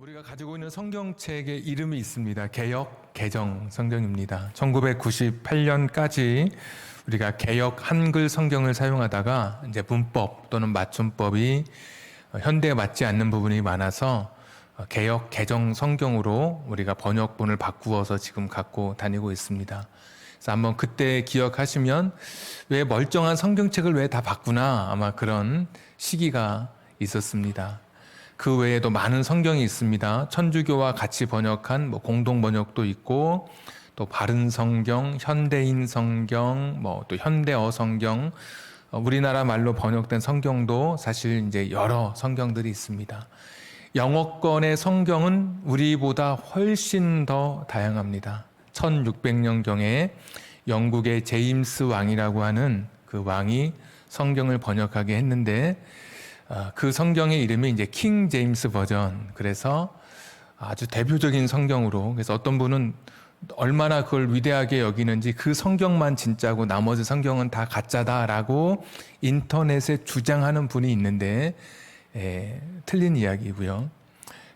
우리가 가지고 있는 성경책의 이름이 있습니다. 개역 개정 성경입니다. 1998년까지 우리가 개역 한글 성경을 사용하다가 이제 문법 또는 맞춤법이 현대에 맞지 않는 부분이 많아서 개역 개정 성경으로 우리가 번역본을 바꾸어서 지금 갖고 다니고 있습니다. 그래서 한번 그때 기억하시면 왜 멀쩡한 성경책을 왜 다 바꾸나 아마 그런 시기가 있었습니다. 그 외에도 많은 성경이 있습니다. 천주교와 같이 번역한 공동 번역도 있고, 또 바른 성경, 현대인 성경, 또 현대어 성경, 우리나라 말로 번역된 성경도 사실 이제 여러 성경들이 있습니다. 영어권의 성경은 우리보다 훨씬 더 다양합니다. 1600년경에 영국의 제임스 왕이라고 하는 그 왕이 성경을 번역하게 했는데, 그 성경의 이름이 이제 킹 제임스 버전. 그래서 아주 대표적인 성경으로, 그래서 어떤 분은 얼마나 그걸 위대하게 여기는지 그 성경만 진짜고 나머지 성경은 다 가짜다라고 인터넷에 주장하는 분이 있는데, 틀린 이야기고요.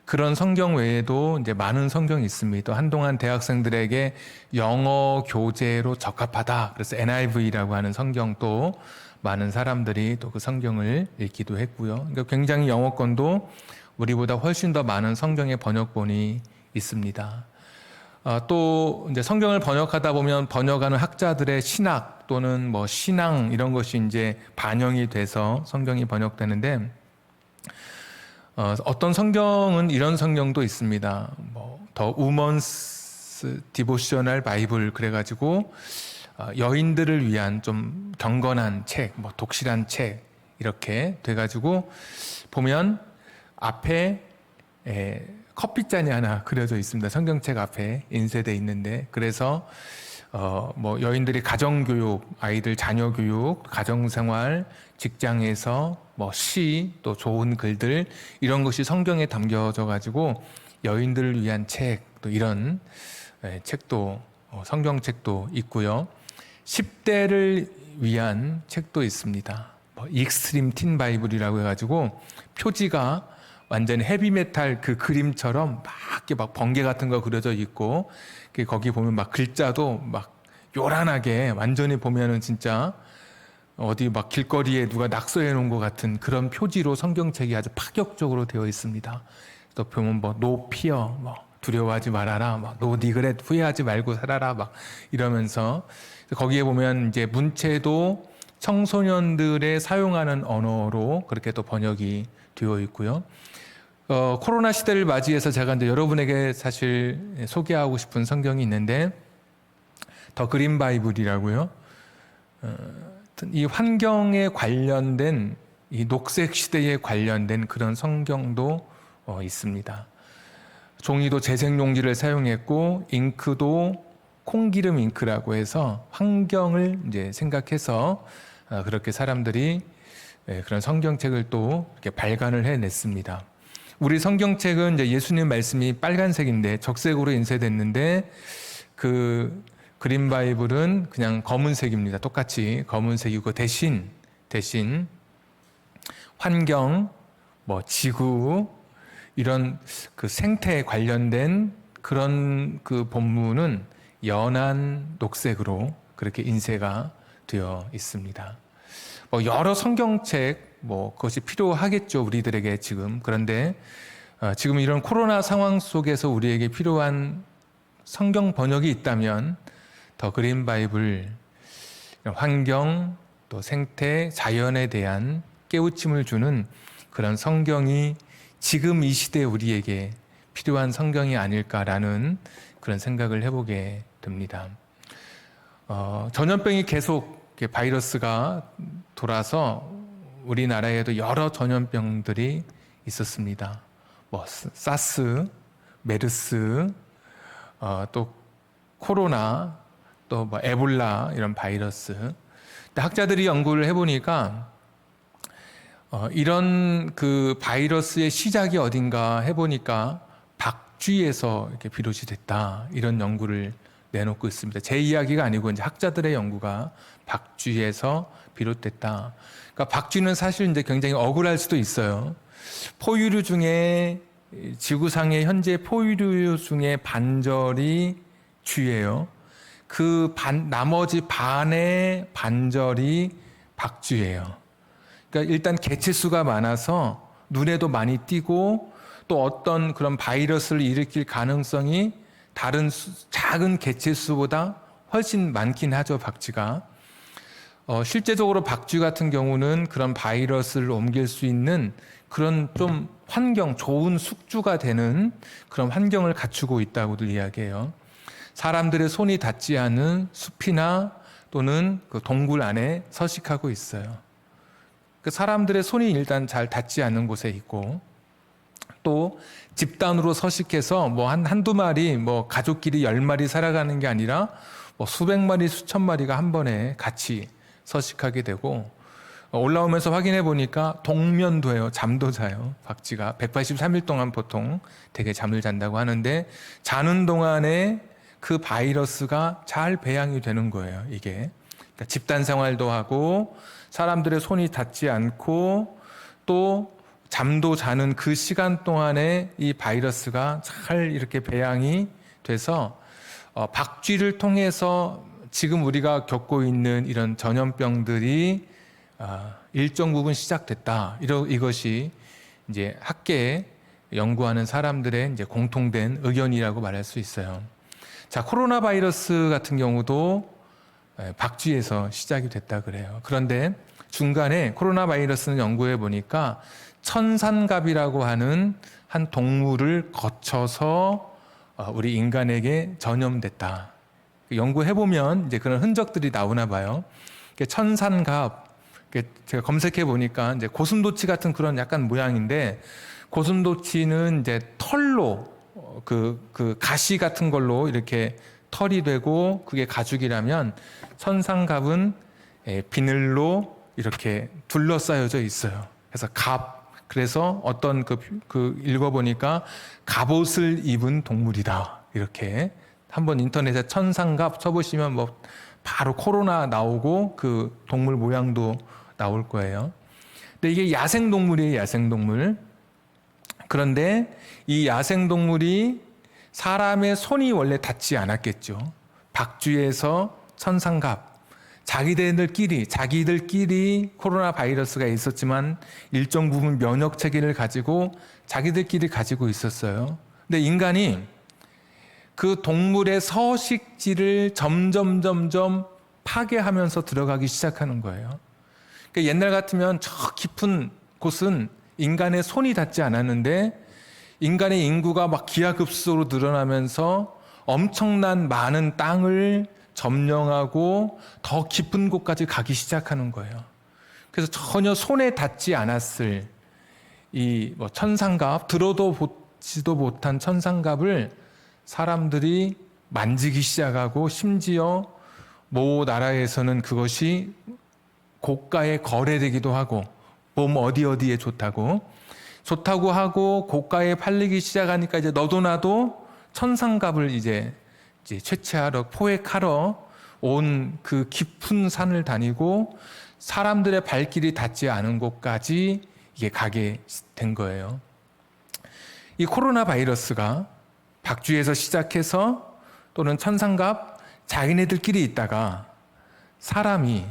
그런 성경 외에도 이제 많은 성경이 있습니다. 한동안 대학생들에게 영어 교재로 적합하다. 그래서 NIV라고 하는 성경도 많은 사람들이 또 그 성경을 읽기도 했고요. 그러니까 굉장히 영어권도 우리보다 훨씬 더 많은 성경의 번역본이 있습니다. 또 이제 성경을 번역하다 보면 번역하는 학자들의 신학 또는 신앙 이런 것이 이제 반영이 돼서 성경이 번역되는데, 어떤 성경은 이런 성경도 있습니다. 더 우먼스 디보셔널 바이블 그래가지고 여인들을 위한 좀 경건한 책, 독실한 책 이렇게 돼가지고 보면 앞에 커피잔이 하나 그려져 있습니다. 성경책 앞에 인쇄돼 있는데, 그래서 여인들이 가정교육, 아이들 자녀교육, 가정생활, 직장에서 시, 또 좋은 글들 이런 것이 성경에 담겨져 가지고 여인들을 위한 책, 또 이런 책도 성경책도 있고요. 10대를 위한 책도 있습니다. 익스트림 틴 바이블이라고 해가지고 표지가 완전 헤비메탈 그 그림처럼 이렇게 번개 같은 거 그려져 있고, 거기 보면 글자도 요란하게 완전히 보면은 진짜 어디 길거리에 누가 낙서해 놓은 것 같은 그런 표지로 성경책이 아주 파격적으로 되어 있습니다. 또 보면 no fear, 두려워하지 말아라, no regret, 후회하지 말고 살아라, 이러면서 거기에 보면 이제 문체도 청소년들의 사용하는 언어로 그렇게 또 번역이 되어 있고요. 코로나 시대를 맞이해서 제가 이제 여러분에게 사실 소개하고 싶은 성경이 있는데, 더 그린 바이블이라고요. 이 환경에 관련된, 이 녹색 시대에 관련된 그런 성경도 있습니다. 종이도 재생 용지를 사용했고, 잉크도 콩기름 잉크라고 해서 환경을 이제 생각해서 그렇게 사람들이 그런 성경책을 또 이렇게 발간을 해냈습니다. 우리 성경책은 이제 예수님 말씀이 빨간색인데 적색으로 인쇄됐는데, 그 그린 바이블은 그냥 검은색입니다. 똑같이 검은색이고, 대신 환경, 지구 이런 그 생태에 관련된 그런 그 본문은 연한 녹색으로 그렇게 인쇄가 되어 있습니다. 여러 성경책 그것이 필요하겠죠, 우리들에게 지금. 그런데 지금 이런 코로나 상황 속에서 우리에게 필요한 성경 번역이 있다면 더 그린 바이블, 환경, 또 생태, 자연에 대한 깨우침을 주는 그런 성경이 지금 이 시대에 우리에게 필요한 성경이 아닐까라는 그런 생각을 해보게 됩니다. 전염병이 계속 바이러스가 돌아서 우리나라에도 여러 전염병들이 있었습니다. 사스, 메르스, 또 코로나, 또 에볼라 이런 바이러스. 근데 학자들이 연구를 해보니까 이런 그 바이러스의 시작이 어딘가 해보니까 박쥐에서 이렇게 비롯이 됐다, 이런 연구를 내놓고 있습니다. 제 이야기가 아니고 이제 학자들의 연구가 박쥐에서 비롯됐다. 그러니까 박쥐는 사실 이제 굉장히 억울할 수도 있어요. 포유류 중에 지구상의 현재 포유류 중에 반절이 쥐예요. 나머지 반의 반절이 박쥐예요. 그러니까 일단 개체수가 많아서 눈에도 많이 띄고 또 어떤 그런 바이러스를 일으킬 가능성이 다른 작은 개체수보다 훨씬 많긴 하죠, 박쥐가. 실제적으로 박쥐 같은 경우는 그런 바이러스를 옮길 수 있는 그런 좀 좋은 숙주가 되는 그런 환경을 갖추고 있다고들 이야기해요. 사람들의 손이 닿지 않은 숲이나 또는 그 동굴 안에 서식하고 있어요. 그 사람들의 손이 일단 잘 닿지 않는 곳에 있고, 또 집단으로 서식해서 한두 마리, 가족끼리 10마리 살아가는 게 아니라 수백 마리, 수천 마리가 한 번에 같이 서식하게 되고, 올라오면서 확인해 보니까 동면도 해요. 잠도 자요. 박쥐가 183일 동안 보통 되게 잠을 잔다고 하는데, 자는 동안에 그 바이러스가 잘 배양이 되는 거예요. 이게 그러니까 집단 생활도 하고 사람들의 손이 닿지 않고 또 잠도 자는 그 시간 동안에 이 바이러스가 잘 이렇게 배양이 돼서 박쥐를 통해서 지금 우리가 겪고 있는 이런 전염병들이 일정 부분 시작됐다. 이것이 이제 학계에 연구하는 사람들의 이제 공통된 의견이라고 말할 수 있어요. 자, 코로나 바이러스 같은 경우도 박쥐에서 시작이 됐다 그래요. 그런데 중간에 코로나 바이러스는 연구해 보니까 천산갑이라고 하는 한 동물을 거쳐서 우리 인간에게 전염됐다. 연구해 보면 이제 그런 흔적들이 나오나 봐요. 천산갑, 제가 검색해 보니까 이제 고슴도치 같은 그런 약간 모양인데, 고슴도치는 이제 털로 그 가시 같은 걸로 이렇게 털이 되고 그게 가죽이라면, 천산갑은 비늘로 이렇게 둘러싸여져 있어요. 그래서 그래서 어떤 읽어보니까 갑옷을 입은 동물이다. 이렇게 한번 인터넷에 천산갑 쳐보시면 바로 코로나 나오고 그 동물 모양도 나올 거예요. 근데 이게 야생동물이에요, 야생동물. 그런데 이 야생동물이 사람의 손이 원래 닿지 않았겠죠. 박쥐에서 천산갑, 자기들끼리 코로나 바이러스가 있었지만 일정 부분 면역 체계를 가지고 자기들끼리 가지고 있었어요. 근데 인간이 그 동물의 서식지를 점점 파괴하면서 들어가기 시작하는 거예요. 그러니까 옛날 같으면 저 깊은 곳은 인간의 손이 닿지 않았는데, 인간의 인구가 기하급수로 늘어나면서 엄청난 많은 땅을 점령하고 더 깊은 곳까지 가기 시작하는 거예요. 그래서 전혀 손에 닿지 않았을 이 천산갑, 들어도 보지도 못한 천산갑을 사람들이 만지기 시작하고, 심지어 모 나라에서는 그것이 고가에 거래되기도 하고, 몸 어디에 좋다고 하고 고가에 팔리기 시작하니까 이제 너도 나도 천산갑을 이제 채취하러, 포획하러 온 그 깊은 산을 다니고 사람들의 발길이 닿지 않은 곳까지 이게 가게 된 거예요. 이 코로나 바이러스가 박쥐에서 시작해서 또는 천산갑, 자기네들끼리 있다가 사람이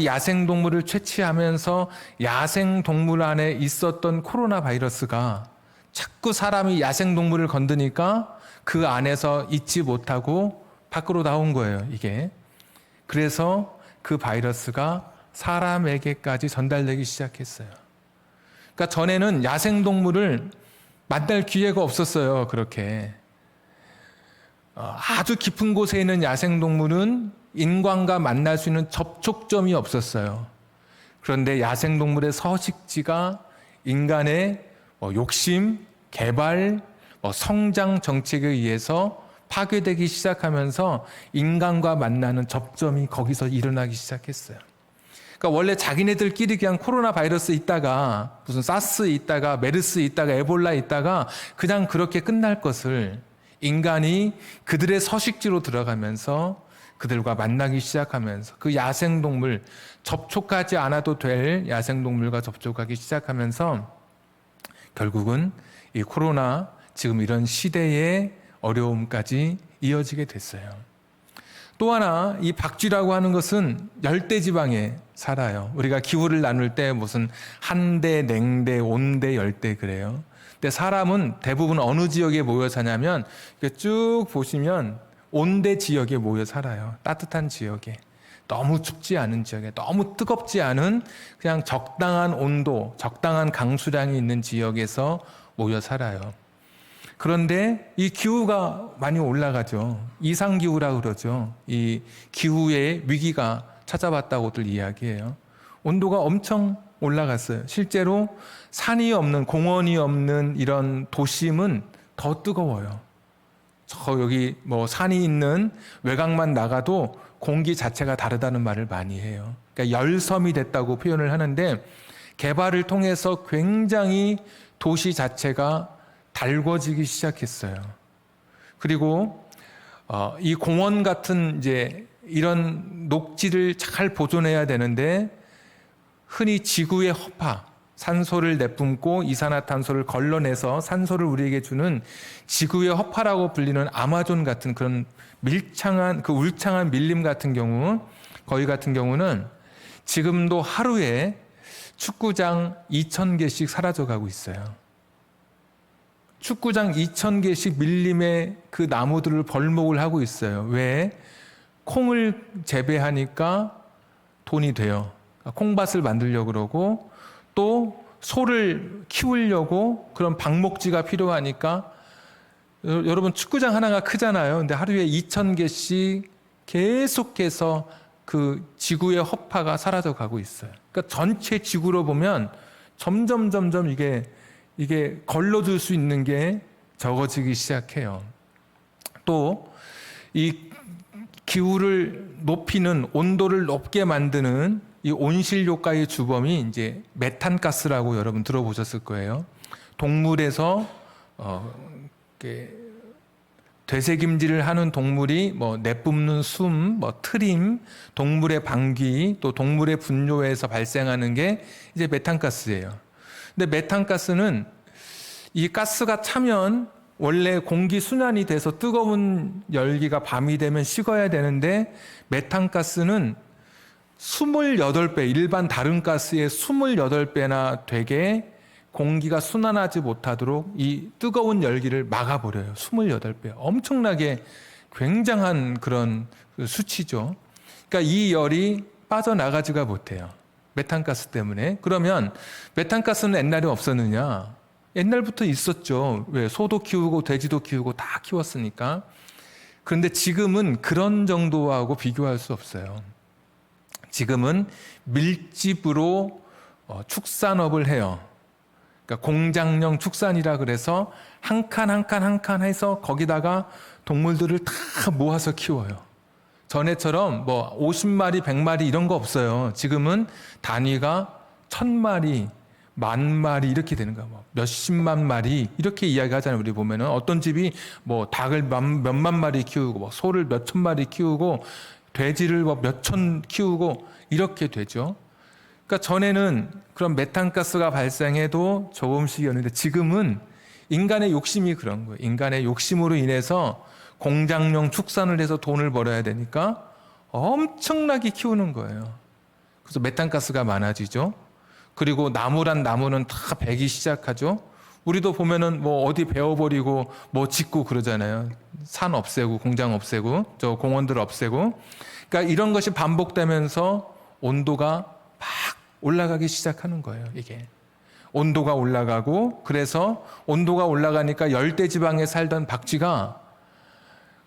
야생동물을 채취하면서 야생동물 안에 있었던 코로나 바이러스가 자꾸 사람이 야생동물을 건드니까 그 안에서 잊지 못하고 밖으로 나온 거예요, 이게. 그래서 그 바이러스가 사람에게까지 전달되기 시작했어요. 그러니까 전에는 야생동물을 만날 기회가 없었어요, 그렇게. 아주 깊은 곳에 있는 야생동물은 인간과 만날 수 있는 접촉점이 없었어요. 그런데 야생동물의 서식지가 인간의 욕심, 개발, 성장 정책에 의해서 파괴되기 시작하면서 인간과 만나는 접점이 거기서 일어나기 시작했어요. 그러니까 원래 자기네들끼리 그냥 코로나 바이러스 있다가 무슨 사스 있다가 메르스 있다가 에볼라 있다가 그냥 그렇게 끝날 것을 인간이 그들의 서식지로 들어가면서 그들과 만나기 시작하면서 그 야생동물, 접촉하지 않아도 될 야생동물과 접촉하기 시작하면서 결국은 이 코로나 지금 이런 시대의 어려움까지 이어지게 됐어요. 또 하나 이 박쥐라고 하는 것은 열대지방에 살아요. 우리가 기후를 나눌 때 무슨 한대, 냉대, 온대, 열대 그래요. 근데 사람은 대부분 어느 지역에 모여 사냐면 쭉 보시면 온대 지역에 모여 살아요. 따뜻한 지역에. 너무 춥지 않은 지역에, 너무 뜨겁지 않은 그냥 적당한 온도, 적당한 강수량이 있는 지역에서 모여 살아요. 그런데 이 기후가 많이 올라가죠. 이상기후라고 그러죠. 이 기후의 위기가 찾아왔다고들 이야기해요. 온도가 엄청 올라갔어요. 실제로 산이 없는, 공원이 없는 이런 도심은 더 뜨거워요. 저 여기 뭐 산이 있는 외곽만 나가도 공기 자체가 다르다는 말을 많이 해요. 그러니까 열섬이 됐다고 표현을 하는데 개발을 통해서 굉장히 도시 자체가 달궈지기 시작했어요. 그리고 이 공원 같은 이제 이런 녹지를 잘 보존해야 되는데 흔히 지구의 허파, 산소를 내뿜고 이산화탄소를 걸러내서 산소를 우리에게 주는 지구의 허파라고 불리는 아마존 같은 그런 밀창한 그 울창한 밀림 같은 경우, 거기 같은 경우는 지금도 하루에 축구장 2,000개씩 사라져가고 있어요. 축구장 2,000개씩 밀림의 그 나무들을 벌목을 하고 있어요. 왜? 콩을 재배하니까 돈이 돼요. 콩밭을 만들려고 그러고 또 소를 키우려고 그런 방목지가 필요하니까 여러분 축구장 하나가 크잖아요. 근데 하루에 2,000개씩 계속해서 그 지구의 허파가 사라져 가고 있어요. 그러니까 전체 지구로 보면 점점 이게 걸러줄 수 있는 게 적어지기 시작해요. 또 이 기후를 높이는, 온도를 높게 만드는 이 온실효과의 주범이 이제 메탄가스라고 여러분 들어보셨을 거예요. 동물에서 되새김질을 하는 동물이 뭐 내뿜는 숨, 뭐 트림, 동물의 방귀, 또 동물의 분뇨에서 발생하는 게 이제 메탄가스예요. 근데 메탄가스는 이 가스가 차면 원래 공기 순환이 돼서 뜨거운 열기가 밤이 되면 식어야 되는데 메탄가스는 28배, 일반 다른 가스의 28배나 되게 공기가 순환하지 못하도록 이 뜨거운 열기를 막아버려요. 28배. 엄청나게 굉장한 그런 수치죠. 그러니까 이 열이 빠져나가지가 못해요. 메탄가스 때문에. 그러면 메탄가스는 옛날에 없었느냐? 옛날부터 있었죠. 왜? 소도 키우고 돼지도 키우고 다 키웠으니까. 그런데 지금은 그런 정도하고 비교할 수 없어요. 지금은 밀집으로 축산업을 해요. 그러니까 공장용 축산이라 그래서 한 칸 한 칸 한 칸 해서 거기다가 동물들을 다 모아서 키워요. 전에처럼 뭐 50마리, 100마리 이런 거 없어요. 지금은 단위가 1,000마리, 10,000마리 이렇게 되는 거야. 뭐 몇십만 마리 이렇게 이야기하잖아요. 우리 보면은 어떤 집이 뭐 닭을 몇만 마리 키우고 뭐 소를 몇천 마리 키우고 돼지를 뭐 몇천 키우고 이렇게 되죠. 그러니까 전에는 그런 메탄가스가 발생해도 조금씩이었는데 지금은 인간의 욕심이 그런 거예요. 인간의 욕심으로 인해서 공장용 축산을 해서 돈을 벌어야 되니까 엄청나게 키우는 거예요. 그래서 메탄가스가 많아지죠. 그리고 나무란 나무는 다 베기 시작하죠. 우리도 보면은 뭐 어디 베어버리고 뭐 짓고 그러잖아요. 산 없애고 공장 없애고 저 공원들 없애고. 그러니까 이런 것이 반복되면서 온도가 막 올라가기 시작하는 거예요. 이게 온도가 올라가고 그래서 온도가 올라가니까 열대 지방에 살던 박쥐가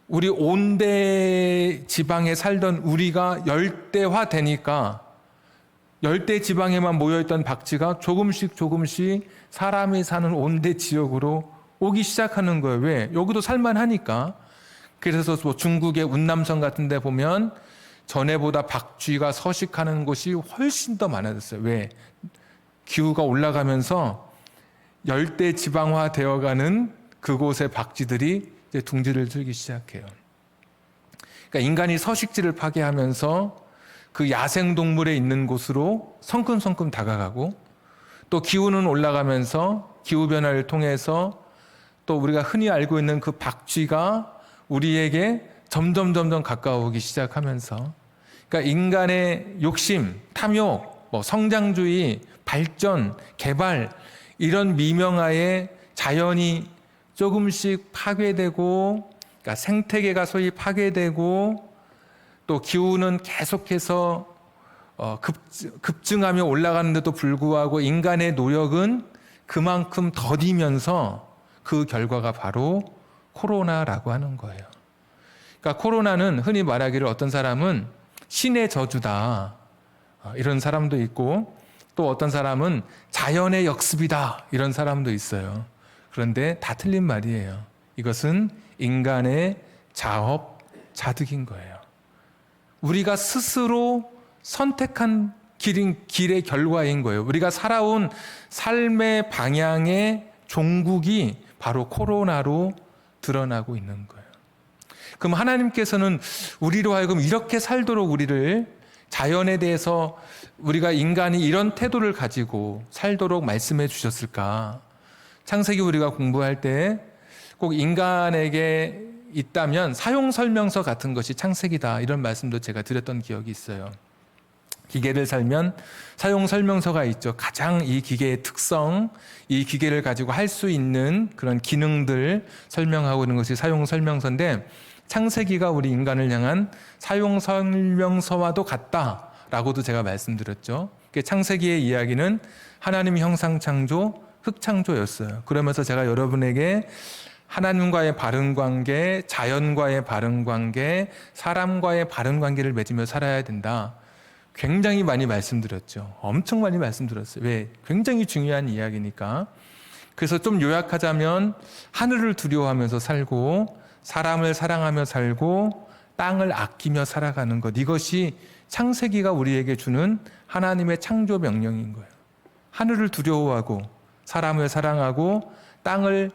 우리 온대 지방에 살던 우리가 열대화 되니까 열대 지방에만 모여있던 박쥐가 조금씩 사람이 사는 온대 지역으로 오기 시작하는 거예요. 왜? 여기도 살만하니까. 그래서 뭐 중국의 운남성 같은 데 보면 전에보다 박쥐가 서식하는 곳이 훨씬 더 많아졌어요. 왜? 기후가 올라가면서 열대 지방화 되어가는 그곳의 박쥐들이 이제 둥지를 들기 시작해요. 그러니까 인간이 서식지를 파괴하면서 그 야생동물에 있는 곳으로 성큼성큼 다가가고 또 기후는 올라가면서 기후변화를 통해서 또 우리가 흔히 알고 있는 그 박쥐가 우리에게 점점 가까워오기 시작하면서, 그러니까 인간의 욕심, 탐욕, 성장주의, 발전, 개발, 이런 미명하에 자연이 조금씩 파괴되고, 그러니까 생태계가 소위 파괴되고, 또 기후는 계속해서 급증하며 올라가는데도 불구하고 인간의 노력은 그만큼 더디면서 그 결과가 바로 코로나라고 하는 거예요. 그러니까 코로나는 흔히 말하기를 어떤 사람은 신의 저주다, 이런 사람도 있고, 또 어떤 사람은 자연의 역습이다, 이런 사람도 있어요. 그런데 다 틀린 말이에요. 이것은 인간의 자업자득인 거예요. 우리가 스스로 선택한 길의 결과인 거예요. 우리가 살아온 삶의 방향의 종국이 바로 코로나로 드러나고 있는 거예요. 그럼 하나님께서는 우리로 하여금 이렇게 살도록 우리를, 자연에 대해서 우리가 인간이 이런 태도를 가지고 살도록 말씀해 주셨을까? 창세기 우리가 공부할 때 꼭 인간에게 있다면 사용설명서 같은 것이 창세기다, 이런 말씀도 제가 드렸던 기억이 있어요. 기계를 살면 사용설명서가 있죠. 가장 이 기계의 특성, 이 기계를 가지고 할 수 있는 그런 기능들 설명하고 있는 것이 사용설명서인데, 창세기가 우리 인간을 향한 사용설명서와도 같다라고도 제가 말씀드렸죠. 창세기의 이야기는 하나님 형상 창조, 흙창조였어요. 그러면서 제가 여러분에게 하나님과의 바른 관계, 자연과의 바른 관계, 사람과의 바른 관계를 맺으며 살아야 된다, 굉장히 많이 말씀드렸죠. 엄청 많이 말씀드렸어요. 왜? 굉장히 중요한 이야기니까. 그래서 좀 요약하자면 하늘을 두려워하면서 살고, 사람을 사랑하며 살고, 땅을 아끼며 살아가는 것, 이것이 창세기가 우리에게 주는 하나님의 창조 명령인 거예요. 하늘을 두려워하고, 사람을 사랑하고, 땅을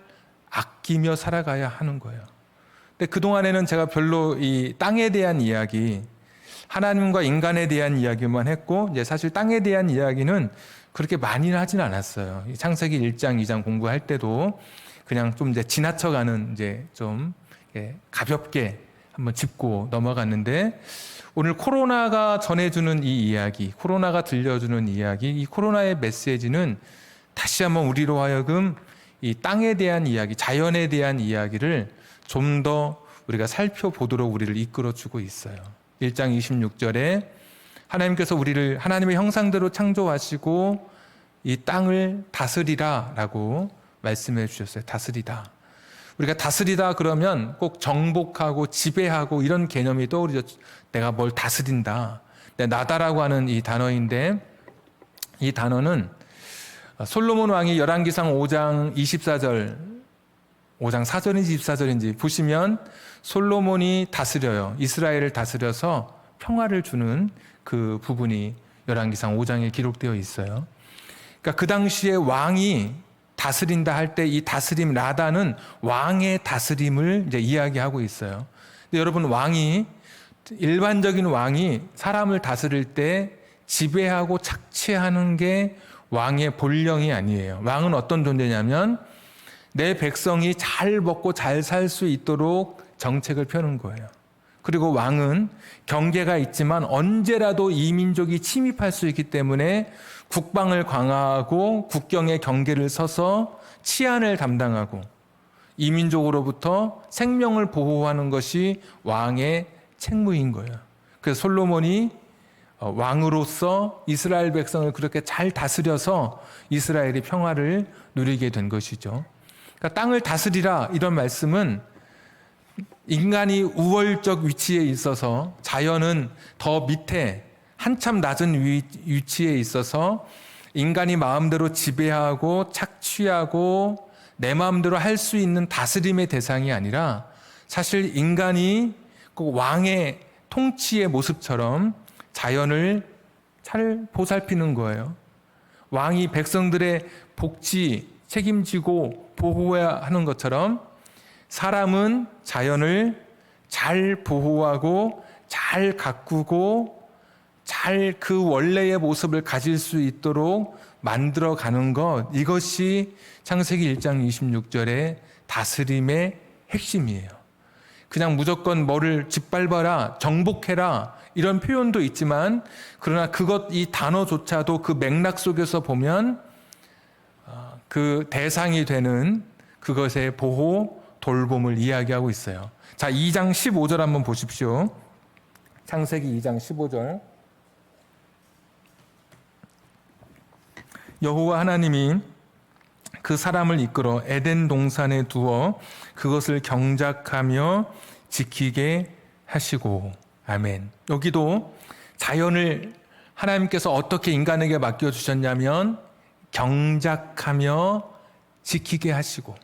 아끼며 살아가야 하는 거예요. 근데 그동안에는 제가 별로 이 땅에 대한 이야기, 하나님과 인간에 대한 이야기만 했고, 이제 사실 땅에 대한 이야기는 그렇게 많이는 하진 않았어요. 창세기 1장, 2장 공부할 때도 그냥 좀 이제 지나쳐가는, 이제 좀 가볍게 한번 짚고 넘어갔는데, 오늘 코로나가 전해주는 이 이야기, 코로나가 들려주는 이야기, 이 코로나의 메시지는 다시 한번 우리로 하여금 이 땅에 대한 이야기, 자연에 대한 이야기를 좀 더 우리가 살펴보도록 우리를 이끌어주고 있어요. 1장 26절에 하나님께서 우리를 하나님의 형상대로 창조하시고 이 땅을 다스리라 라고 말씀해 주셨어요. 다스리다. 우리가 다스리다 그러면 꼭 정복하고 지배하고 이런 개념이 떠오르죠. 내가 뭘 다스린다, 나다라고 하는 이 단어인데, 이 단어는 솔로몬 왕이 열왕기상 5장 24절, 5장 4절인지 24절인지 보시면 솔로몬이 다스려요. 이스라엘을 다스려서 평화를 주는 그 부분이 열왕기상 5장에 기록되어 있어요. 그러니까 그 당시에 왕이 다스린다 할 때 이 다스림, 라다는 왕의 다스림을 이제 이야기하고 있어요. 근데 여러분, 일반적인 왕이 사람을 다스릴 때 지배하고 착취하는 게 왕의 본령이 아니에요. 왕은 어떤 존재냐면 내 백성이 잘 먹고 잘 살 수 있도록 정책을 펴는 거예요. 그리고 왕은 경계가 있지만 언제라도 이 민족이 침입할 수 있기 때문에 국방을 강화하고 국경의 경계를 서서 치안을 담당하고 이 민족으로부터 생명을 보호하는 것이 왕의 책무인 거예요. 그래서 솔로몬이 왕으로서 이스라엘 백성을 그렇게 잘 다스려서 이스라엘이 평화를 누리게 된 것이죠. 그러니까 땅을 다스리라, 이런 말씀은 인간이 우월적 위치에 있어서, 자연은 더 밑에 한참 낮은 위치에 있어서 인간이 마음대로 지배하고 착취하고 내 마음대로 할 수 있는 다스림의 대상이 아니라, 사실 인간이 꼭 왕의 통치의 모습처럼 자연을 잘 보살피는 거예요. 왕이 백성들의 복지 책임지고 보호해야 하는 것처럼 사람은 자연을 잘 보호하고 잘 가꾸고 잘 그 원래의 모습을 가질 수 있도록 만들어가는 것, 이것이 창세기 1장 26절의 다스림의 핵심이에요. 그냥 무조건 뭐를 짓밟아라, 정복해라 이런 표현도 있지만, 그러나 이 단어조차도 그 맥락 속에서 보면 그 대상이 되는 그것의 보호, 돌봄을 이야기하고 있어요. 자, 2장 15절 한번 보십시오. 창세기 2장 15절. 여호와 하나님이 그 사람을 이끌어 에덴 동산에 두어 그것을 경작하며 지키게 하시고. 아멘. 여기도 자연을 하나님께서 어떻게 인간에게 맡겨주셨냐면 경작하며 지키게 하시고.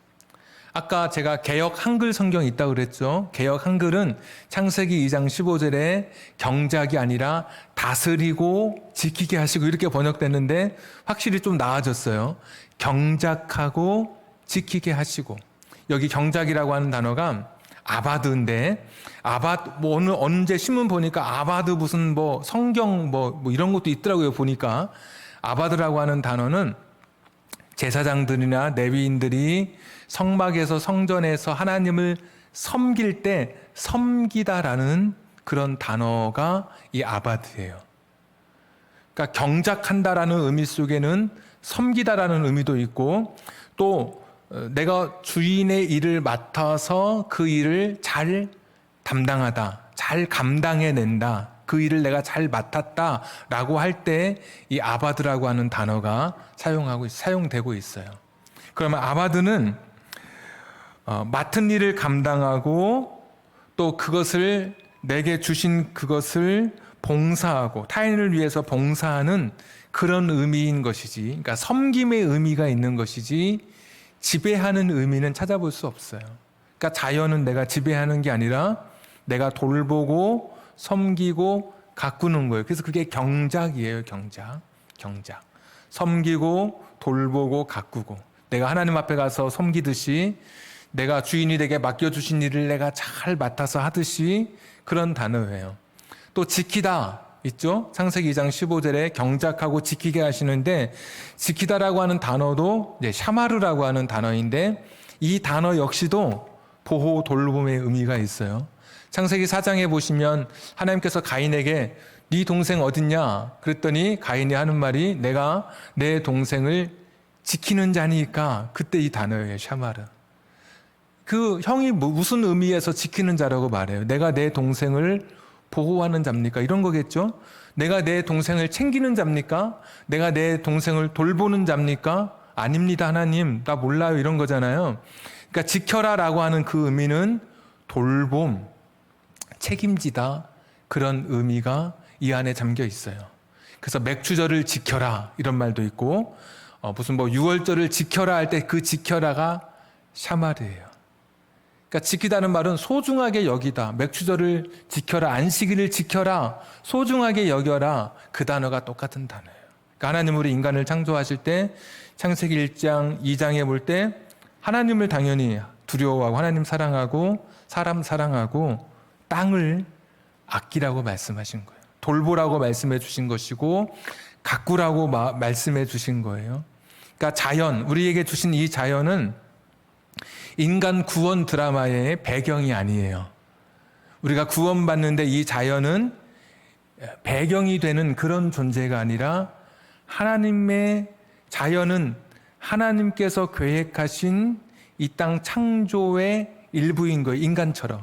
아까 제가 개역 한글 성경이 있다고 그랬죠. 개역 한글은 창세기 2장 15절에 경작이 아니라 다스리고 지키게 하시고 이렇게 번역됐는데 확실히 좀 나아졌어요. 경작하고 지키게 하시고. 여기 경작이라고 하는 단어가 아바드인데, 오늘 언제 신문 보니까 아바드 무슨 성경 이런 것도 있더라고요. 보니까 아바드라고 하는 단어는 제사장들이나 레위인들이 성막에서 성전에서 하나님을 섬길 때 섬기다라는 그런 단어가 이 아바드예요. 그러니까 경작한다라는 의미 속에는 섬기다라는 의미도 있고, 또 내가 주인의 일을 맡아서 그 일을 잘 담당하다, 잘 감당해낸다, 그 일을 내가 잘 맡았다라고 할 때 이 아바드라고 하는 단어가 사용되고 있어요. 그러면 아바드는 맡은 일을 감당하고 또 그것을 내게 주신 그것을 봉사하고 타인을 위해서 봉사하는 그런 의미인 것이지, 그러니까 섬김의 의미가 있는 것이지 지배하는 의미는 찾아볼 수 없어요. 그러니까 자연은 내가 지배하는 게 아니라 내가 돌보고 섬기고 가꾸는 거예요. 그래서 그게 경작이에요. 경작. 섬기고 돌보고 가꾸고. 내가 하나님 앞에 가서 섬기듯이, 내가 주인이 내게 맡겨주신 일을 내가 잘 맡아서 하듯이 그런 단어예요. 또 지키다 있죠? 창세기 2장 15절에 경작하고 지키게 하시는데, 지키다라고 하는 단어도 샤마르라고 하는 단어인데, 이 단어 역시도 보호, 돌봄의 의미가 있어요. 창세기 4장에 보시면 하나님께서 가인에게 네 동생 어딨냐? 그랬더니 가인이 하는 말이 내가 내 동생을 지키는 자니까, 그때 이 단어예요. 샤마르. 그 형이 무슨 의미에서 지키는 자라고 말해요? 내가 내 동생을 보호하는 자입니까? 이런 거겠죠? 내가 내 동생을 챙기는 자입니까? 내가 내 동생을 돌보는 자입니까? 아닙니다, 하나님. 나 몰라요. 이런 거잖아요. 그러니까 지켜라라고 하는 그 의미는 돌봄, 책임지다, 그런 의미가 이 안에 잠겨 있어요. 그래서 맥주절을 지켜라 이런 말도 있고, 무슨 유월절을 지켜라 할 때 그 지켜라가 샤마르예요. 그러니까 지키다는 말은 소중하게 여기다. 맥주절을 지켜라, 안식일을 지켜라, 소중하게 여겨라, 그 단어가 똑같은 단어예요. 그러니까 하나님 우리 인간을 창조하실 때 창세기 1장 2장에 볼 때 하나님을 당연히 두려워하고 하나님 사랑하고 사람 사랑하고 땅을 아끼라고 말씀하신 거예요. 돌보라고 말씀해 주신 것이고 가꾸라고 말씀해 주신 거예요. 그러니까 자연, 우리에게 주신 이 자연은 인간 구원 드라마의 배경이 아니에요. 우리가 구원받는데 이 자연은 배경이 되는 그런 존재가 아니라, 하나님의 자연은 하나님께서 계획하신 이 땅 창조의 일부인 거예요. 인간처럼.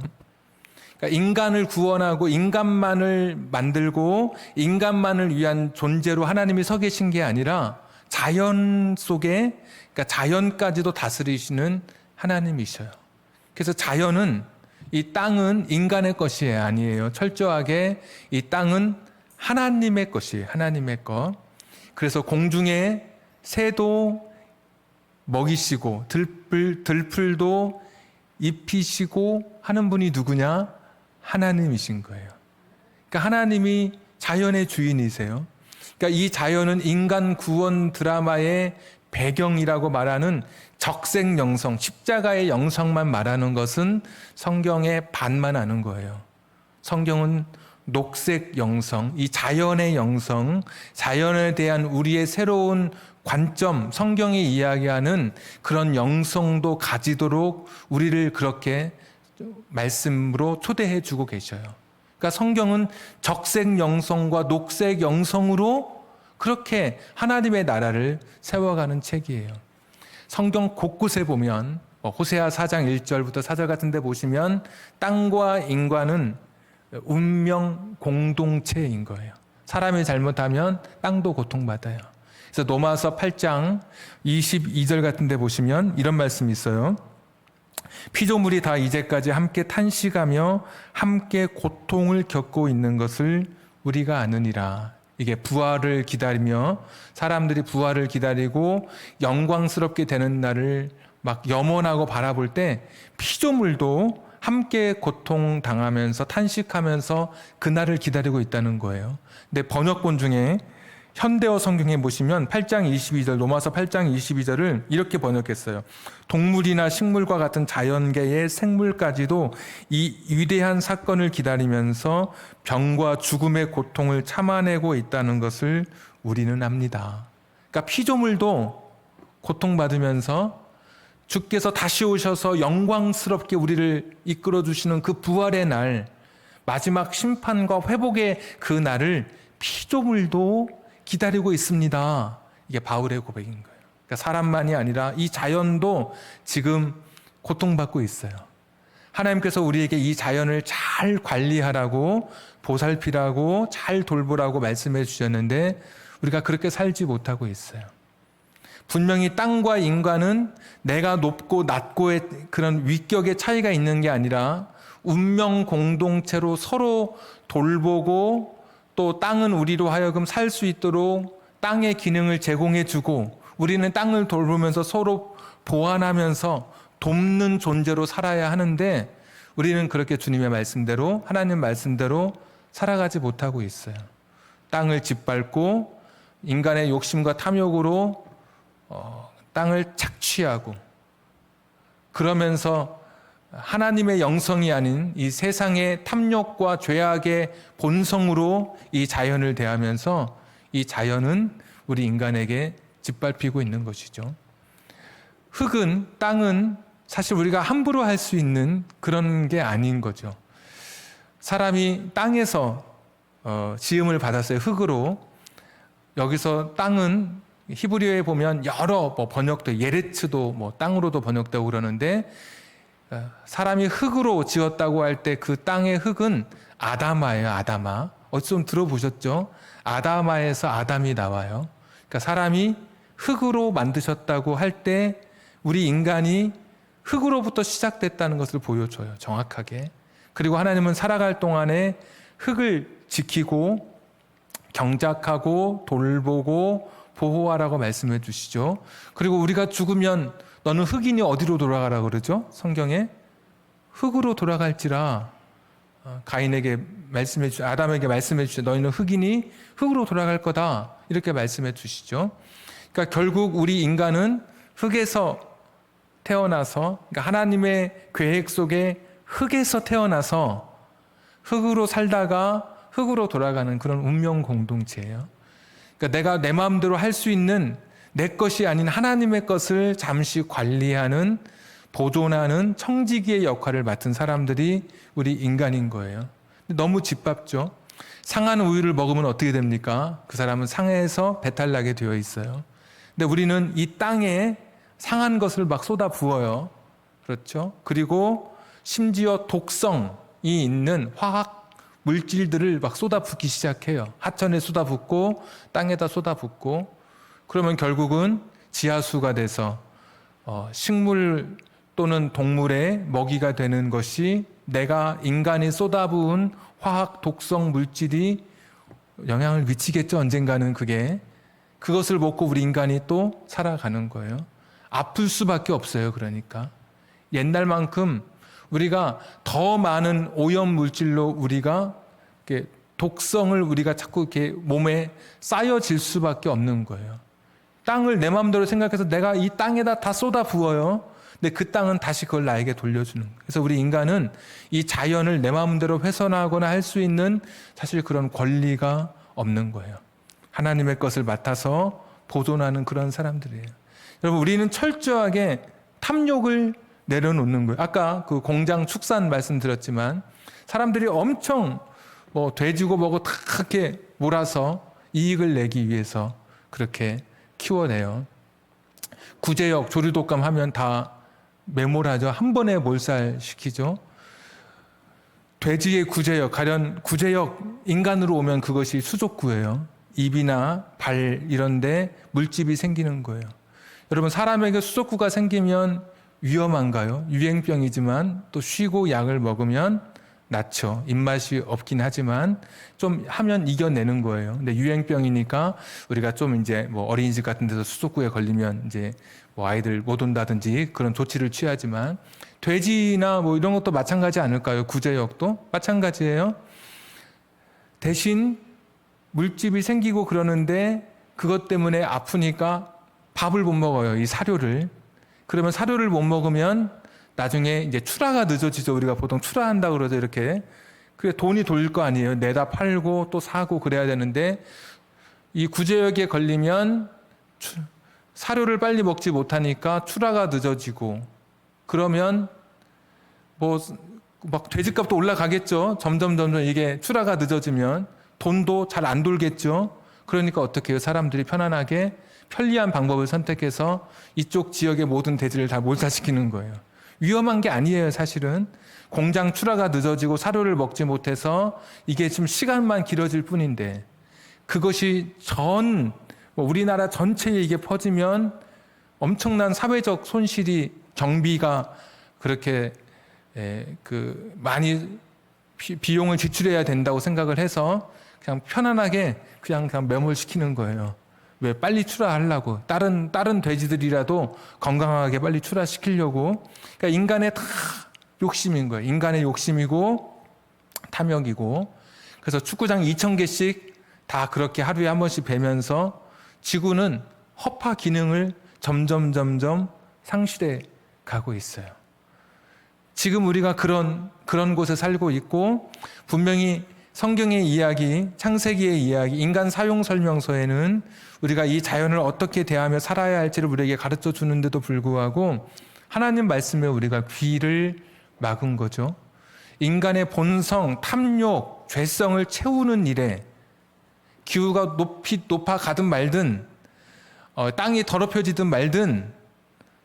그러니까 인간을 구원하고 인간만을 만들고 인간만을 위한 존재로 하나님이 서 계신 게 아니라 자연 속에, 그러니까 자연까지도 다스리시는 하나님이셔요. 그래서 자연은, 이 땅은 인간의 것이 아니에요. 철저하게 이 땅은 하나님의 것이에요. 하나님의 것. 그래서 공중에 새도 먹이시고 들풀도 입히시고 하는 분이 누구냐? 하나님이신 거예요. 그러니까 하나님이 자연의 주인이세요. 그러니까 이 자연은 인간 구원 드라마의 배경이라고 말하는 적색 영성, 십자가의 영성만 말하는 것은 성경의 반만 아는 거예요. 성경은 녹색 영성, 이 자연의 영성, 자연에 대한 우리의 새로운 관점, 성경이 이야기하는 그런 영성도 가지도록 우리를 그렇게 말씀으로 초대해 주고 계셔요. 그러니까 성경은 적색 영성과 녹색 영성으로 그렇게 하나님의 나라를 세워가는 책이에요. 성경 곳곳에 보면 호세아 4장 1절부터 4절 같은 데 보시면 땅과 인간은 운명 공동체인 거예요. 사람이 잘못하면 땅도 고통받아요. 그래서 로마서 8장 22절 같은 데 보시면 이런 말씀이 있어요. 피조물이 다 이제까지 함께 탄식하며 함께 고통을 겪고 있는 것을 우리가 아느니라. 이게 부활을 기다리며 사람들이 부활을 기다리고 영광스럽게 되는 날을 막 염원하고 바라볼 때 피조물도 함께 고통당하면서 탄식하면서 그날을 기다리고 있다는 거예요. 근데 번역본 중에 현대어 성경에 보시면 8장 22절, 로마서 8장 22절을 이렇게 번역했어요. 동물이나 식물과 같은 자연계의 생물까지도 이 위대한 사건을 기다리면서 병과 죽음의 고통을 참아내고 있다는 것을 우리는 압니다. 그러니까 피조물도 고통받으면서 주께서 다시 오셔서 영광스럽게 우리를 이끌어 주시는 그 부활의 날, 마지막 심판과 회복의 그 날을 피조물도 기다리고 있습니다. 이게 바울의 고백인 거예요. 그러니까 사람만이 아니라 이 자연도 지금 고통받고 있어요. 하나님께서 우리에게 이 자연을 잘 관리하라고, 보살피라고, 잘 돌보라고 말씀해 주셨는데 우리가 그렇게 살지 못하고 있어요. 분명히 땅과 인간은 내가 높고 낮고의 그런 위격의 차이가 있는 게 아니라 운명 공동체로 서로 돌보고 또 땅은 우리로 하여금 살 수 있도록 땅의 기능을 제공해 주고 우리는 땅을 돌보면서 서로 보완하면서 돕는 존재로 살아야 하는데 우리는 그렇게 주님의 말씀대로, 하나님 말씀대로 살아가지 못하고 있어요. 땅을 짓밟고 인간의 욕심과 탐욕으로 땅을 착취하고 그러면서 하나님의 영성이 아닌 이 세상의 탐욕과 죄악의 본성으로 이 자연을 대하면서 이 자연은 우리 인간에게 짓밟히고 있는 것이죠. 흙은, 땅은 사실 우리가 함부로 할 수 있는 그런 게 아닌 거죠. 사람이 땅에서 지음을 받았어요. 흙으로. 여기서 땅은 히브리어에 보면 여러 번역도, 예레츠도 땅으로도 번역되고 그러는데 사람이 흙으로 지었다고 할 때 그 땅의 흙은 아다마예요. 아다마. 어찌 좀 들어보셨죠? 아다마에서 아담이 나와요. 그러니까 사람이 흙으로 만드셨다고 할 때 우리 인간이 흙으로부터 시작됐다는 것을 보여줘요. 정확하게. 그리고 하나님은 살아갈 동안에 흙을 지키고 경작하고 돌보고 보호하라고 말씀해 주시죠. 그리고 우리가 죽으면 너는 흙이니 어디로 돌아가라 그러죠? 성경에 흙으로 돌아갈지라. 가인에게 말씀해 주시죠. 아담에게 말씀해 주시죠. 너희는 흙이니 흙으로 돌아갈 거다. 이렇게 말씀해 주시죠. 그러니까 결국 우리 인간은 흙에서 태어나서, 그러니까 하나님의 계획 속에 흙에서 태어나서 흙으로 살다가 흙으로 돌아가는 그런 운명 공동체예요. 그러니까 내가 내 마음대로 할 수 있는 내 것이 아닌 하나님의 것을 잠시 관리하는, 보존하는 청지기의 역할을 맡은 사람들이 우리 인간인 거예요. 너무 짓밟죠. 상한 우유를 먹으면 어떻게 됩니까? 그 사람은 상해에서 배탈 나게 되어 있어요. 근데 우리는 이 땅에 상한 것을 막 쏟아 부어요. 그렇죠? 그리고 심지어 독성이 있는 화학 물질들을 막 쏟아붓기 시작해요. 하천에 쏟아붓고 땅에다 쏟아붓고 그러면 결국은 지하수가 돼서 식물 또는 동물의 먹이가 되는 것이 내가 인간이 쏟아부은 화학 독성 물질이 영향을 미치겠죠. 언젠가는 그것을 먹고 우리 인간이 또 살아가는 거예요. 아플 수밖에 없어요. 그러니까 옛날만큼 우리가 더 많은 오염 물질로 우리가 독성을 우리가 자꾸 이렇게 몸에 쌓여질 수밖에 없는 거예요. 땅을 내 마음대로 생각해서 내가 이 땅에다 다 쏟아 부어요. 근데 그 땅은 다시 그걸 나에게 돌려주는 거예요. 그래서 우리 인간은 이 자연을 내 마음대로 훼손하거나 할 수 있는 사실 그런 권리가 없는 거예요. 하나님의 것을 맡아서 보존하는 그런 사람들이에요. 여러분, 우리는 철저하게 탐욕을 내려놓는 거예요. 아까 그 공장 축산 말씀드렸지만 사람들이 엄청 뭐 돼지고 뭐고 다 이렇게 몰아서 이익을 내기 위해서 그렇게 키워내요. 구제역, 조류독감 하면 다 매몰하죠. 한 번에 몰살시키죠. 돼지의 구제역, 가령 구제역 인간으로 오면 그것이 수족구예요. 입이나 발 이런 데 물집이 생기는 거예요. 여러분, 사람에게 수족구가 생기면 위험한가요? 유행병이지만 또 쉬고 약을 먹으면 낫죠. 입맛이 없긴 하지만 좀 하면 이겨내는 거예요. 근데 유행병이니까 우리가 좀 이제 뭐 어린이집 같은 데서 수족구에 걸리면 이제 뭐 아이들 못 온다든지 그런 조치를 취하지만 돼지나 뭐 이런 것도 마찬가지 아닐까요? 구제역도 마찬가지예요. 대신 물집이 생기고 그러는데 그것 때문에 아프니까 밥을 못 먹어요. 이 사료를. 그러면 사료를 못 먹으면 나중에 이제 출하가 늦어지죠. 우리가 보통 출하한다고 그러죠. 이렇게. 그래 돈이 돌릴 거 아니에요. 내다 팔고 또 사고 그래야 되는데 이 구제역에 걸리면 사료를 빨리 먹지 못하니까 출하가 늦어지고 그러면 뭐 막 돼지값도 올라가겠죠. 점점 이게 출하가 늦어지면 돈도 잘 안 돌겠죠. 그러니까 어떻게 해요? 사람들이 편안하게 편리한 방법을 선택해서 이쪽 지역의 모든 돼지를 다 몰살시키는 거예요. 위험한 게 아니에요, 사실은. 공장 출하가 늦어지고 사료를 먹지 못해서 이게 지금 시간만 길어질 뿐인데 그것이 우리나라 전체에 이게 퍼지면 엄청난 사회적 손실이 경비가 그렇게 많이 비용을 지출해야 된다고 생각을 해서 그냥 편안하게 그냥 매몰시키는 거예요. 왜? 빨리 출하하려고. 다른 돼지들이라도 건강하게 빨리 출하시키려고. 그러니까 인간의 다 욕심인 거예요. 인간의 욕심이고 탐욕이고. 그래서 축구장 2,000개씩 다 그렇게 하루에 한 번씩 베면서 지구는 허파 기능을 점점 상실해 가고 있어요. 지금 우리가 그런 곳에 살고 있고 분명히 성경의 이야기, 창세기의 이야기, 인간 사용 설명서에는 우리가 이 자연을 어떻게 대하며 살아야 할지를 우리에게 가르쳐 주는데도 불구하고 하나님 말씀에 우리가 귀를 막은 거죠. 인간의 본성, 탐욕, 죄성을 채우는 일에 기후가 높아 가든 말든 땅이 더럽혀지든 말든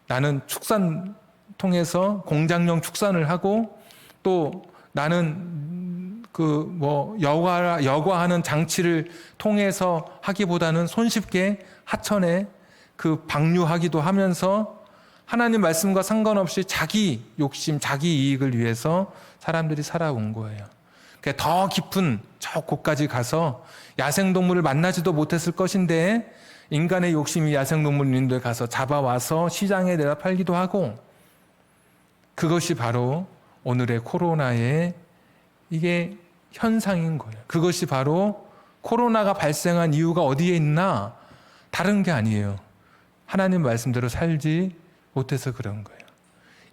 나는 축산 통해서 공장용 축산을 하고 또 나는 여과하는 장치를 통해서 하기보다는 손쉽게 하천에 방류하기도 하면서 하나님 말씀과 상관없이 자기 욕심, 자기 이익을 위해서 사람들이 살아온 거예요. 그러니까 더 깊은 저 곳까지 가서 야생동물을 만나지도 못했을 것인데 인간의 욕심이 야생동물인데 가서 잡아와서 시장에 내다 팔기도 하고 그것이 바로 오늘의 코로나의 이게 현상인 거예요. 그것이 바로 코로나가 발생한 이유가 어디에 있나? 다른 게 아니에요. 하나님 말씀대로 살지 못해서 그런 거예요.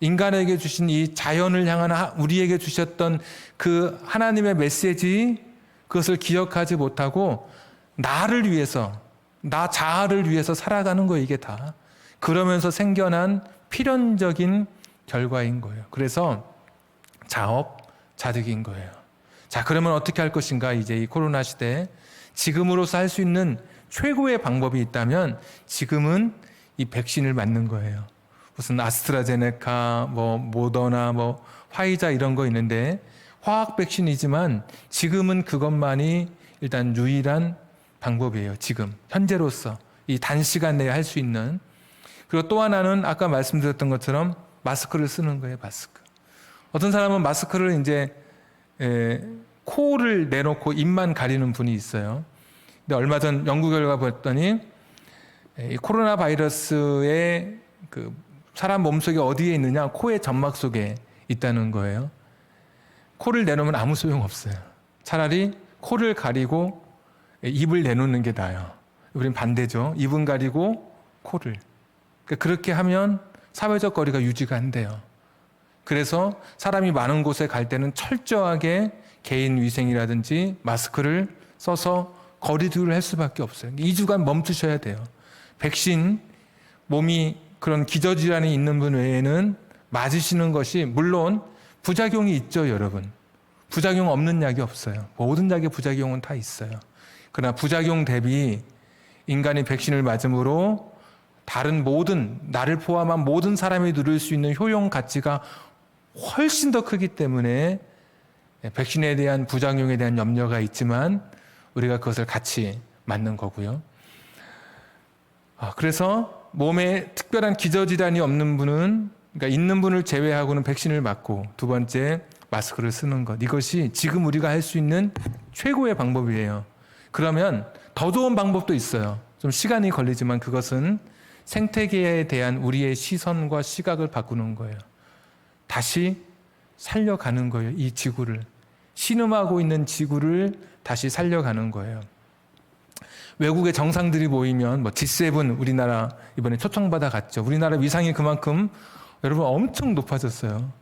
인간에게 주신 이 자연을 향한 우리에게 주셨던 그 하나님의 메시지 그것을 기억하지 못하고 나를 위해서 나 자아를 위해서 살아가는 거예요. 이게 다. 그러면서 생겨난 필연적인 결과인 거예요. 그래서 자업자득인 거예요. 자, 그러면 어떻게 할 것인가? 이제 이 코로나 시대에 지금으로서 할 수 있는 최고의 방법이 있다면 지금은 이 백신을 맞는 거예요. 무슨 아스트라제네카, 모더나, 화이자 이런 거 있는데 화학 백신이지만 지금은 그것만이 일단 유일한 방법이에요. 지금 현재로서 이 단시간 내에 할 수 있는. 그리고 또 하나는 아까 말씀드렸던 것처럼 마스크를 쓰는 거예요. 마스크. 어떤 사람은 마스크를 이제 코를 내놓고 입만 가리는 분이 있어요. 근데 얼마 전 연구 결과 봤더니 이 코로나 바이러스의 사람 몸속에 어디에 있느냐? 코의 점막 속에 있다는 거예요. 코를 내놓으면 아무 소용 없어요. 차라리 코를 가리고 입을 내놓는 게 나아요. 우린 반대죠. 입은 가리고 코를. 그렇게 하면 사회적 거리가 유지가 안 돼요. 그래서 사람이 많은 곳에 갈 때는 철저하게 개인 위생이라든지 마스크를 써서 거리두기를 할 수밖에 없어요. 2주간 멈추셔야 돼요. 백신 몸이 그런 기저질환이 있는 분 외에는 맞으시는 것이 물론 부작용이 있죠, 여러분. 부작용 없는 약이 없어요. 모든 약의 부작용은 다 있어요. 그러나 부작용 대비 인간이 백신을 맞음으로 다른 모든, 나를 포함한 모든 사람이 누릴 수 있는 효용 가치가 훨씬 더 크기 때문에 백신에 대한 부작용에 대한 염려가 있지만 우리가 그것을 같이 맞는 거고요. 그래서 몸에 특별한 기저질환이 없는 분은, 그러니까 있는 분을 제외하고는 백신을 맞고, 두 번째 마스크를 쓰는 것. 이것이 지금 우리가 할 수 있는 최고의 방법이에요. 그러면 더 좋은 방법도 있어요. 좀 시간이 걸리지만 그것은 생태계에 대한 우리의 시선과 시각을 바꾸는 거예요. 다시 살려가는 거예요. 이 지구를. 신음하고 있는 지구를 다시 살려가는 거예요. 외국의 정상들이 모이면 G7 우리나라 이번에 초청받아 갔죠. 우리나라 위상이 그만큼 여러분 엄청 높아졌어요.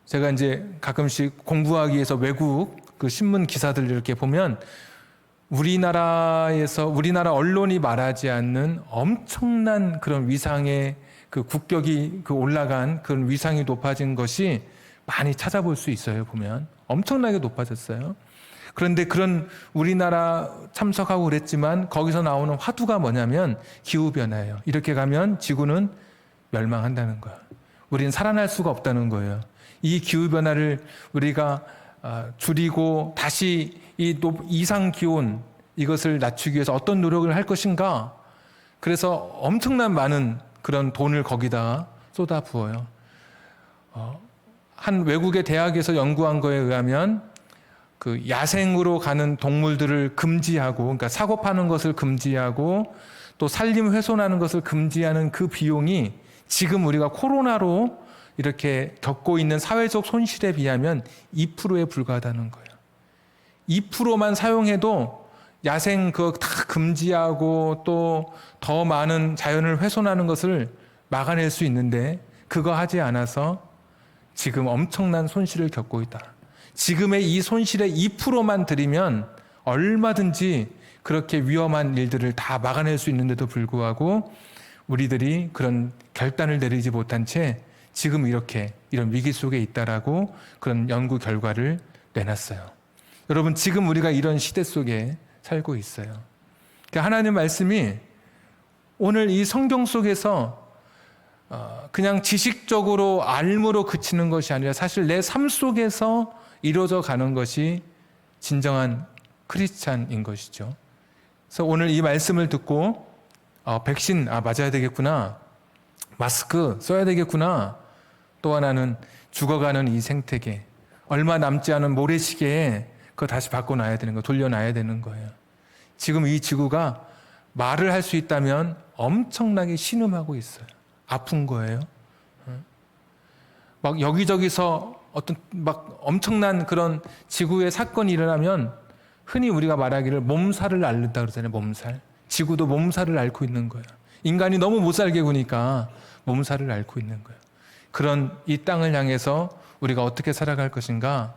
제가 이제 가끔씩 공부하기 위해서 외국 그 신문 기사들 이렇게 보면 우리나라 언론이 말하지 않는 엄청난 그런 위상의 그 국격이 그 올라간 그런 위상이 높아진 것이 많이 찾아볼 수 있어요. 보면 엄청나게 높아졌어요. 그런데 그런 우리나라 참석하고 그랬지만 거기서 나오는 화두가 뭐냐면 기후변화예요. 이렇게 가면 지구는 멸망한다는 거예요. 우리는 살아날 수가 없다는 거예요. 이 기후변화를 우리가 줄이고 다시 이 이상 기온 이것을 낮추기 위해서 어떤 노력을 할 것인가. 그래서 엄청난 많은 그런 돈을 거기다 쏟아 부어요. 한 외국의 대학에서 연구한 거에 의하면 그 야생으로 가는 동물들을 금지하고, 그러니까 사고 파는 것을 금지하고 또 산림 훼손하는 것을 금지하는 그 비용이 지금 우리가 코로나로 이렇게 겪고 있는 사회적 손실에 비하면 2%에 불과하다는 거예요. 2%만 사용해도 야생 그거 다 금지하고 또 더 많은 자연을 훼손하는 것을 막아낼 수 있는데 그거 하지 않아서 지금 엄청난 손실을 겪고 있다. 지금의 이 손실의 2%만 들이면 얼마든지 그렇게 위험한 일들을 다 막아낼 수 있는데도 불구하고 우리들이 그런 결단을 내리지 못한 채 지금 이런 위기 속에 있다라고 그런 연구 결과를 내놨어요. 여러분, 지금 우리가 이런 시대 속에 살고 있어요. 그러니까 하나님 말씀이 오늘 이 성경 속에서 그냥 지식적으로 알므로 그치는 것이 아니라 사실 내 삶 속에서 이루어져 가는 것이 진정한 크리스찬인 것이죠. 그래서 오늘 이 말씀을 듣고 백신 맞아야 되겠구나, 마스크 써야 되겠구나, 또 하나는 죽어가는 이 생태계, 얼마 남지 않은 모래시계에 그거 다시 바꿔놔야 되는 거, 돌려놔야 되는 거예요. 지금 이 지구가 말을 할 수 있다면 엄청나게 신음하고 있어요. 아픈 거예요. 막 여기저기서 어떤 막 엄청난 그런 지구의 사건이 일어나면 흔히 우리가 말하기를 몸살을 앓는다 그러잖아요. 몸살. 지구도 몸살을 앓고 있는 거예요. 인간이 너무 못 살게 구니까 몸살을 앓고 있는 거예요. 그런 이 땅을 향해서 우리가 어떻게 살아갈 것인가?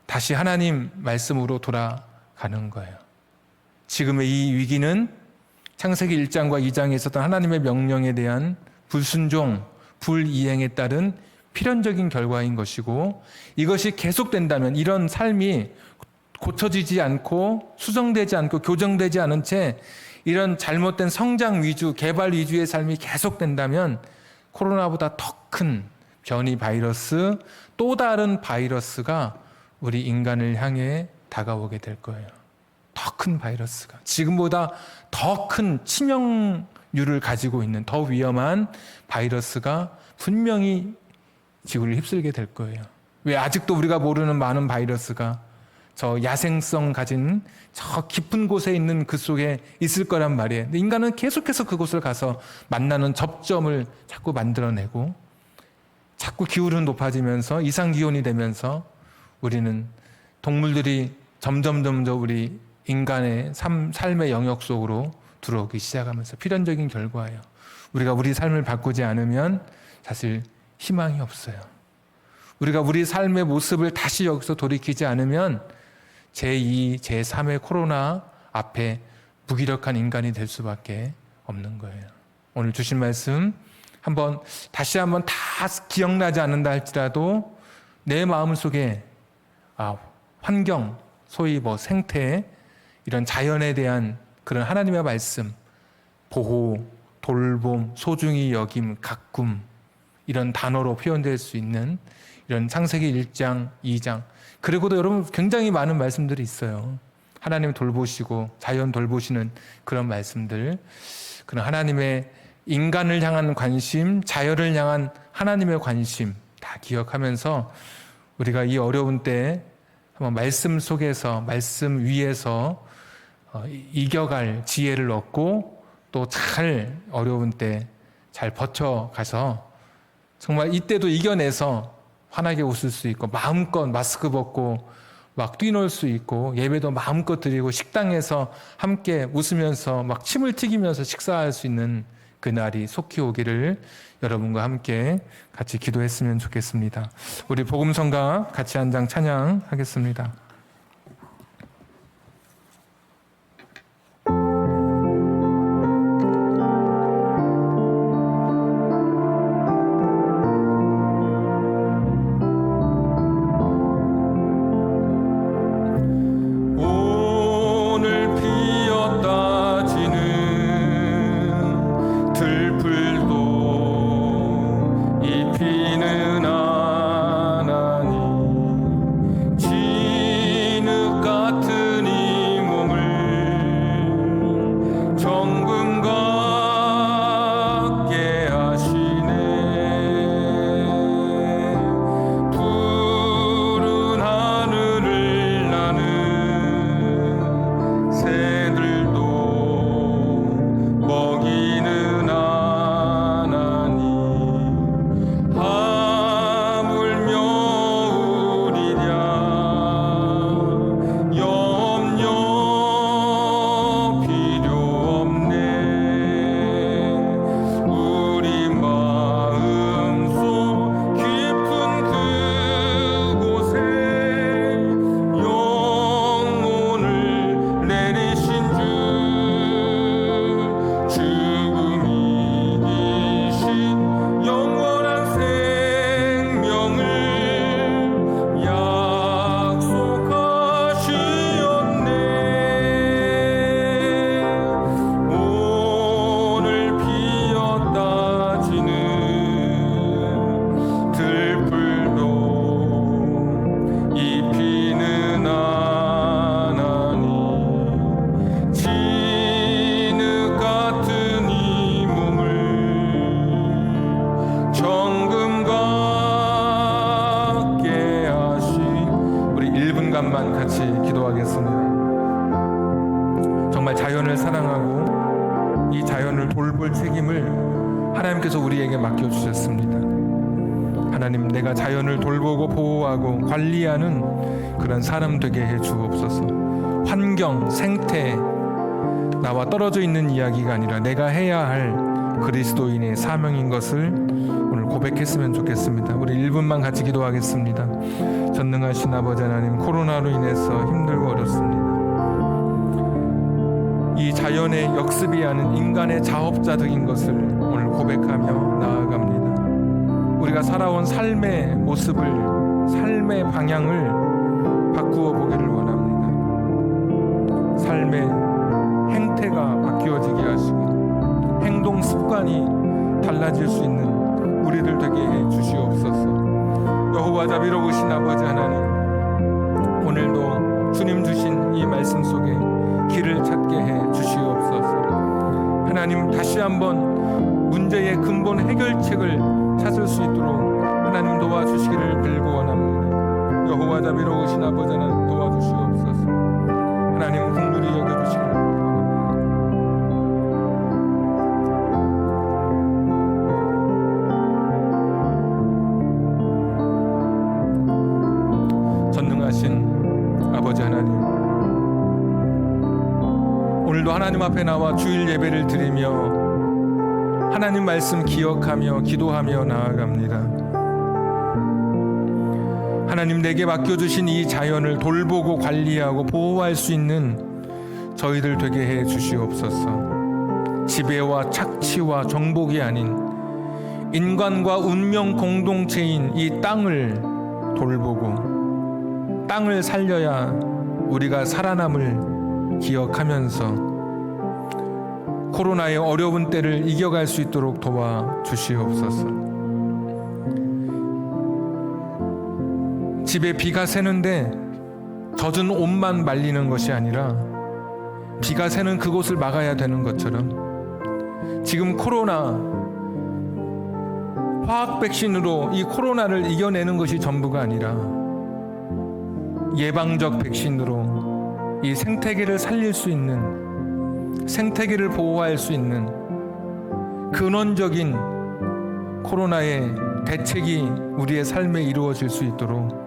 다시 하나님 말씀으로 돌아가는 거예요. 지금의 이 위기는 창세기 1장과 2장에 있었던 하나님의 명령에 대한 불순종, 불이행에 따른 필연적인 결과인 것이고, 이것이 계속된다면 이런 삶이 고쳐지지 않고 수정되지 않고 교정되지 않은 채 이런 잘못된 성장 위주, 개발 위주의 삶이 계속된다면 코로나보다 더 큰 변이 바이러스, 또 다른 바이러스가 우리 인간을 향해 다가오게 될 거예요. 더 큰 바이러스가, 지금보다 더 큰 치명률을 가지고 있는 더 위험한 바이러스가 분명히 지구를 휩쓸게 될 거예요. 왜 아직도 우리가 모르는 많은 바이러스가 저 야생성 가진 저 깊은 곳에 있는 그 속에 있을 거란 말이에요. 근데 인간은 계속해서 그곳을 가서 만나는 접점을 자꾸 만들어내고 자꾸 기후는 높아지면서 이상기온이 되면서 우리는 동물들이 점점 우리 인간의 삶의 영역 속으로 들어오기 시작하면서 필연적인 결과예요. 우리가 우리 삶을 바꾸지 않으면 사실 희망이 없어요. 우리가 우리 삶의 모습을 다시 여기서 돌이키지 않으면 제2, 제3의 코로나 앞에 무기력한 인간이 될 수밖에 없는 거예요. 오늘 주신 말씀 다시 한번 다 기억나지 않는다 할지라도 내 마음 속에 환경, 소위 생태, 이런 자연에 대한 그런 하나님의 말씀, 보호, 돌봄, 소중히 여김, 가꿈, 이런 단어로 표현될 수 있는 이런 창세기 1장, 2장. 그리고도 여러분 굉장히 많은 말씀들이 있어요. 하나님 돌보시고 자연 돌보시는 그런 말씀들, 그런 하나님의 인간을 향한 관심, 자연을 향한 하나님의 관심 다 기억하면서 우리가 이 어려운 때 한번 말씀 속에서, 말씀 위에서 이겨갈 지혜를 얻고 또 잘 어려운 때 잘 버텨가서 정말 이때도 이겨내서 환하게 웃을 수 있고 마음껏 마스크 벗고 막 뛰놀 수 있고 예배도 마음껏 드리고 식당에서 함께 웃으면서 막 침을 튀기면서 식사할 수 있는 그날이 속히 오기를 여러분과 함께 같이 기도했으면 좋겠습니다. 우리 복음성가 같이 한 장 찬양하겠습니다. 같이 기도하겠습니다. 정말 자연을 사랑하고 이 자연을 돌볼 책임을 하나님께서 우리에게 맡겨주셨습니다. 하나님, 내가 자연을 돌보고 보호하고 관리하는 그런 사람 되게 해 주옵소서. 환경, 생태, 나와 떨어져 있는 이야기가 아니라 내가 해야 할 그리스도인의 사명인 것을 오늘 고백했으면 좋겠습니다. 우리 1분만 같이 기도하겠습니다. 전능하신 아버지 하나님, 코로나로 인해서 힘들고 어렵습니다. 이 자연의 역습이 아닌 인간의 자업자득인 것을 오늘 고백하며 나아갑니다. 우리가 살아온 삶의 모습을, 삶의 방향을 바꾸어 보기를 원합니다. 삶의 행태가 바뀌어지게 하시고 행동 습관이 달라질 수 있는 우리들 되게 해 주시옵소서. 여호와 자비로우신 아버지 하나님, 오늘도 주님 주신 이 말씀 속에 길을 찾게 해 주시옵소서. 하나님, 다시 한번 문제의 근본 해결책을 찾을 수 있도록 하나님 도와주시기를 빌고 원합니다. 여호와 자비로우신 아버지 하나님, 도와주시옵소서. 하나님, 긍휼히 여겨주시기를 원합니다. 전능하신 아버지 하나님, 오늘도 하나님 앞에 나와 주일 예배를 드리며 하나님 말씀 기억하며 기도하며 나아갑니다. 하나님, 내게 맡겨주신 이 자연을 돌보고 관리하고 보호할 수 있는 저희들 되게 해 주시옵소서. 지배와 착취와 정복이 아닌 인간과 운명 공동체인 이 땅을 돌보고 땅을 살려야 우리가 살아남을 기억하면서 코로나의 어려운 때를 이겨갈 수 있도록 도와주시옵소서. 집에 비가 새는데 젖은 옷만 말리는 것이 아니라 비가 새는 그곳을 막아야 되는 것처럼 지금 코로나 화학 백신으로 이 코로나를 이겨내는 것이 전부가 아니라 예방적 백신으로 이 생태계를 살릴 수 있는, 생태계를 보호할 수 있는 근원적인 코로나의 대책이 우리의 삶에 이루어질 수 있도록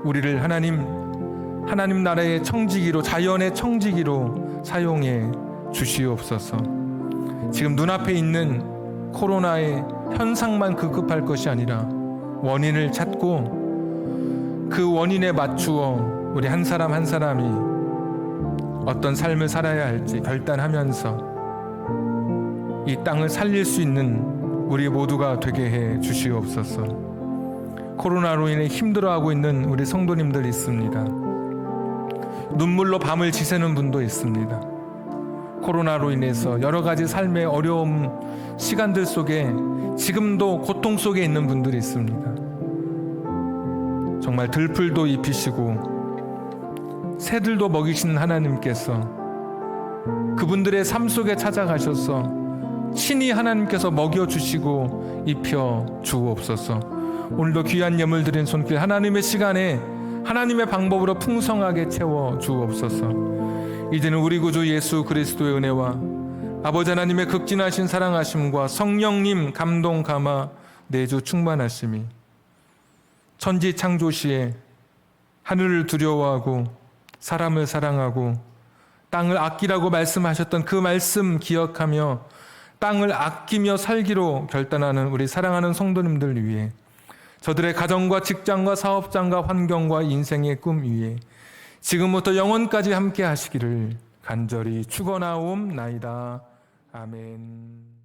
우리를 하나님 나라의 청지기로, 자연의 청지기로 사용해 주시옵소서. 지금 눈앞에 있는 코로나의 현상만 급급할 것이 아니라 원인을 찾고 그 원인에 맞추어 우리 한 사람 한 사람이 어떤 삶을 살아야 할지 결단하면서 이 땅을 살릴 수 있는 우리 모두가 되게 해 주시옵소서. 코로나로 인해 힘들어하고 있는 우리 성도님들 있습니다. 눈물로 밤을 지새는 분도 있습니다. 코로나로 인해서 여러 가지 삶의 어려움 시간들 속에 지금도 고통 속에 있는 분들이 있습니다. 정말 들풀도 입히시고 새들도 먹이시는 하나님께서 그분들의 삶 속에 찾아가셔서 친히 하나님께서 먹여주시고 입혀주옵소서. 오늘도 귀한 예물 드린 손길 하나님의 시간에 하나님의 방법으로 풍성하게 채워주옵소서. 이제는 우리 구주 예수 그리스도의 은혜와 아버지 하나님의 극진하신 사랑하심과 성령님 감동 감화 내주 충만하심이 천지 창조 시에 하늘을 두려워하고 사람을 사랑하고 땅을 아끼라고 말씀하셨던 그 말씀 기억하며 땅을 아끼며 살기로 결단하는 우리 사랑하는 성도님들 위해 저들의 가정과 직장과 사업장과 환경과 인생의 꿈 위에 지금부터 영원까지 함께 하시기를 간절히 축원하옵나이다. 아멘.